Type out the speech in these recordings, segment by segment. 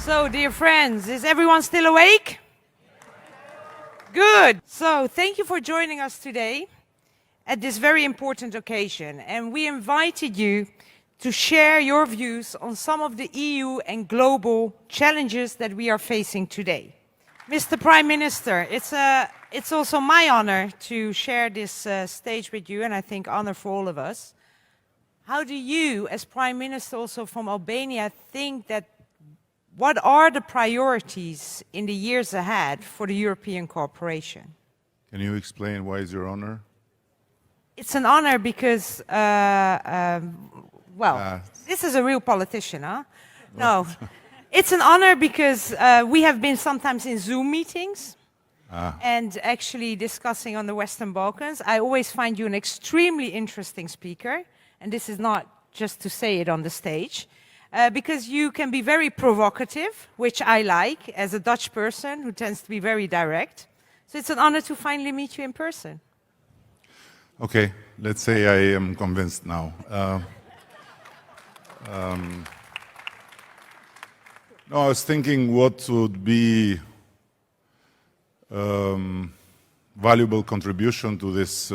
So, dear friends, is everyone still awake? Good. So, thank you for joining us today at this very important occasion. And we invited you to share your views on some of the EU and global challenges that we are facing today. Mr. Prime Minister, it's also my honor to share this stage with you, and I think honor for all of us. How do you, as Prime Minister also from Albania, think that what are the priorities in the years ahead for the European cooperation? Can you explain why is your honor? It's an honor because, this is a real politician, huh? No, it's an honor because we have been sometimes in Zoom meetings and actually discussing on the Western Balkans. I always find you an extremely interesting speaker, and this is not just to say it on the stage. Because you can be very provocative, which I like as a Dutch person who tends to be very direct. So it's an honor to finally meet you in person. Okay, let's say I am convinced now. No, I was thinking what would be valuable contribution to this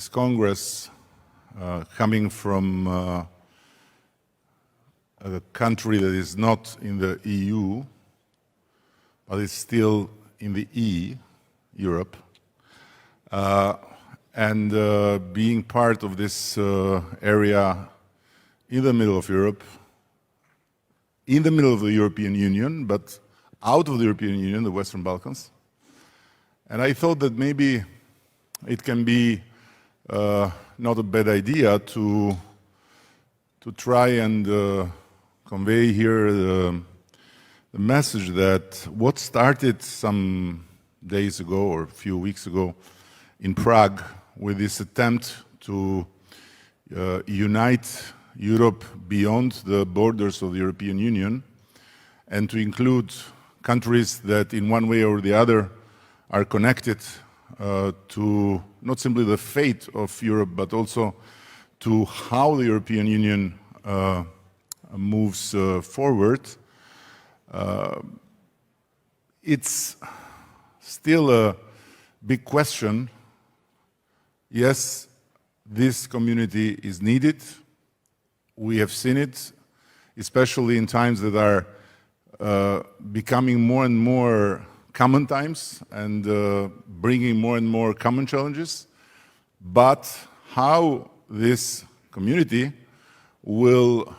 Congress coming from a country that is not in the EU, but is still in the Europe, and being part of this area in the middle of Europe, in the middle of the European Union, but out of the European Union, the Western Balkans. And I thought that maybe it can be not a bad idea to try and convey here the message that what started some days ago or a few weeks ago in Prague with this attempt to unite Europe beyond the borders of the European Union and to include countries that in one way or the other are connected to not simply the fate of Europe but also to how the European Union moves forward. It's still a big question. Yes, this community is needed. We have seen it, especially in times that are becoming more and more common times and bringing more and more common challenges. But how this community will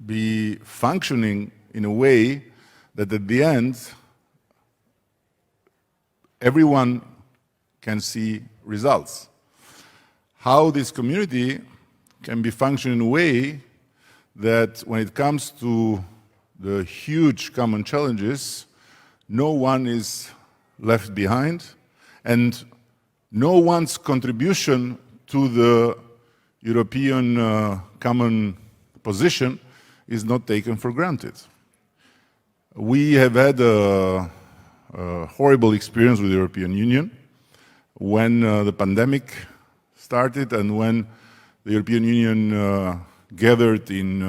be functioning in a way that at the end everyone can see results. How this community can be functioning in a way that when it comes to the huge common challenges, no one is left behind and no one's contribution to the European common position is not taken for granted. We have had a horrible experience with the European Union when the pandemic started and when the European Union gathered in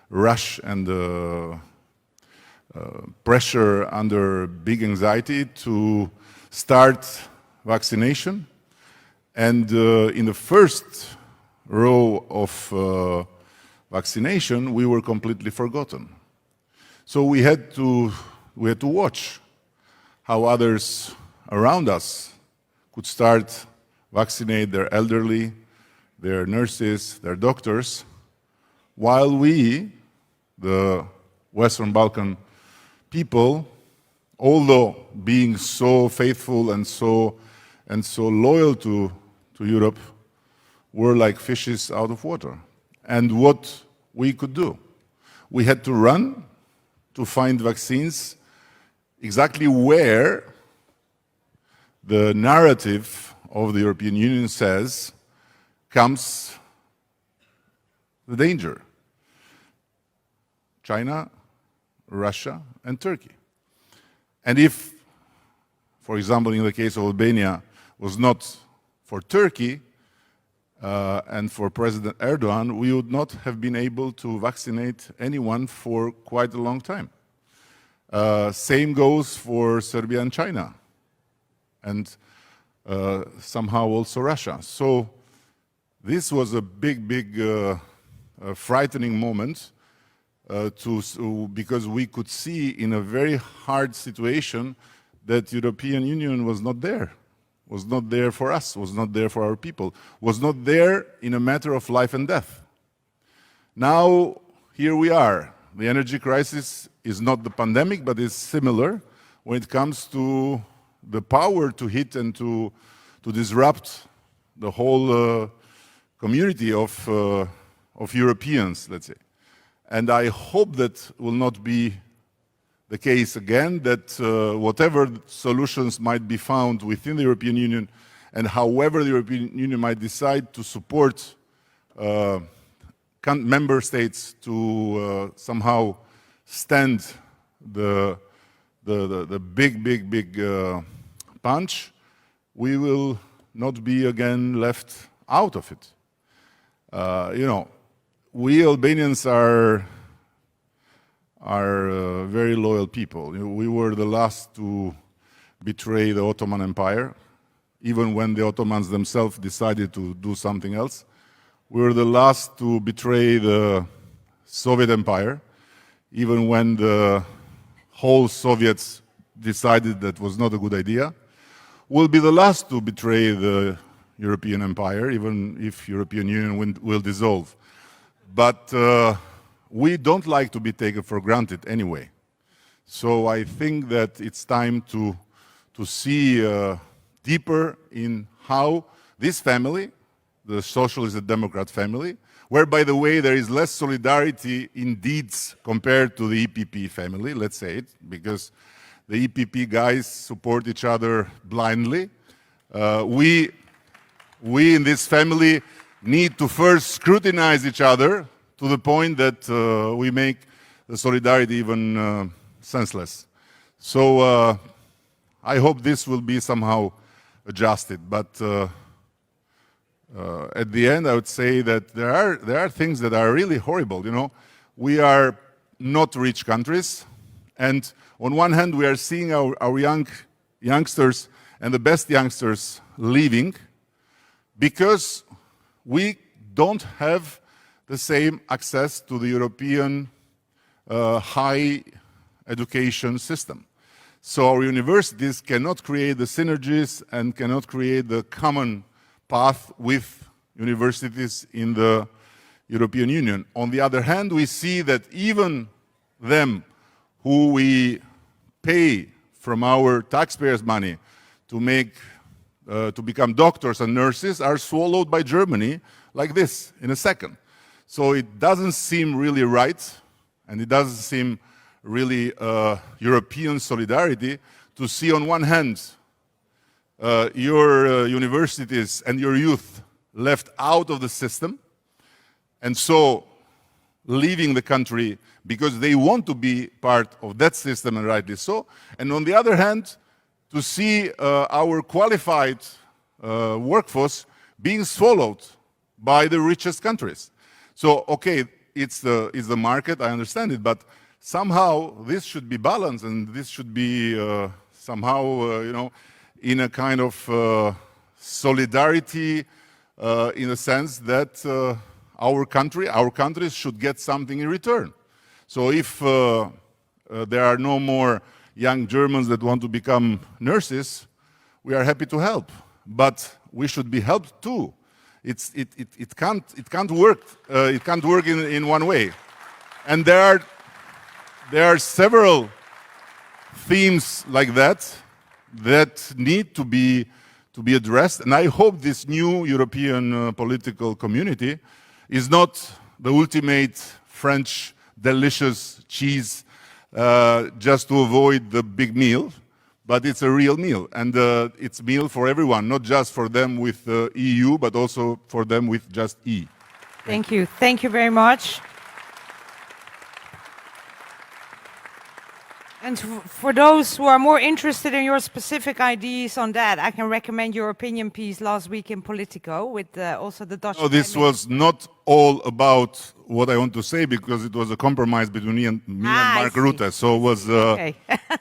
rush and pressure under big anxiety to start vaccination. And in the first row of vaccination, we were completely forgotten. So we had to watch how others around us could start vaccinate their elderly, their nurses, their doctors, while we, the Western Balkan people, although being so faithful and so loyal to Europe, were like fishes out of water. And what we could do, we had to run to find vaccines exactly where the narrative of the European Union says comes the danger. China, Russia, and Turkey. And if, for example, in the case of Albania, was not for Turkey, and for President Erdogan, we would not have been able to vaccinate anyone for quite a long time. Same goes for Serbia and China, and somehow also Russia. So this was a big, frightening moment because we could see in a very hard situation that European Union was not there for us, was not there for our people, was not there in a matter of life and death. Now, here we are. The energy crisis is not the pandemic, but is similar when it comes to the power to hit and to disrupt the whole community of Europeans, let's say. And I hope that will not be the case again, that whatever solutions might be found within the European Union and however the European Union might decide to support member states to somehow stand the big punch, we will not be again left out of it. We Albanians are very loyal people. We were the last to betray the Ottoman Empire, even when the Ottomans themselves decided to do something else. We were the last to betray the Soviet Empire, even when the whole Soviets decided that was not a good idea. We'll be the last to betray the European Empire, even if European Union will dissolve. But we don't like to be taken for granted anyway. So I think that it's time to see deeper in how this family, the Socialist and Democrat family, where, by the way, there is less solidarity in deeds compared to the EPP family, let's say it, because the EPP guys support each other blindly. We in this family need to first scrutinize each other to the point that we make the solidarity even senseless. So I hope this will be somehow adjusted. But at the end, I would say that there are things that are really horrible. We are not rich countries, and on one hand, we are seeing our youngsters and the best youngsters leaving because we don't have the same access to the European high education system. So our universities cannot create the synergies and cannot create the common path with universities in the European Union. On the other hand, we see that even them who we pay from our taxpayers' money to become doctors and nurses are swallowed by Germany like this in a second. So it doesn't seem really right, and it doesn't seem really European solidarity to see on one hand your universities and your youth left out of the system, and so leaving the country because they want to be part of that system, and rightly so. And on the other hand, to see our qualified workforce being swallowed by the richest countries. So, okay, it's the market, I understand it, but somehow this should be balanced, and this should be somehow, in a kind of solidarity in the sense that our countries should get something in return. So if there are no more young Germans that want to become nurses, we are happy to help, but we should be helped too. It can't work. It can't work in one way, and there are several themes like that need to be addressed. And I hope this new European political community is not the ultimate French delicious cheese just to avoid the big meal, but it's a real meal, and it's a meal for everyone, not just for them with EU, but also for them with just E. Thank you. Thank you very much. And for those who are more interested in your specific ideas on that, I can recommend your opinion piece last week in Politico with also the Dutch. No, this was not all about what I want to say because it was a compromise between me and Mark Rutte. So it was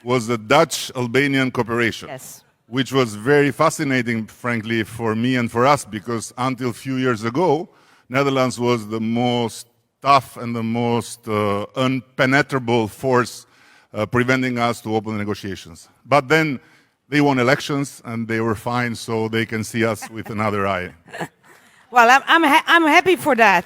was the Dutch-Albanian cooperation, Yes. which was very fascinating, frankly, for me and for us because until a few years ago, Netherlands was the most tough and the most unpenetrable force preventing us to open the negotiations. But then they won elections and they were fine, so they can see us with another eye. Well, I'm happy for that.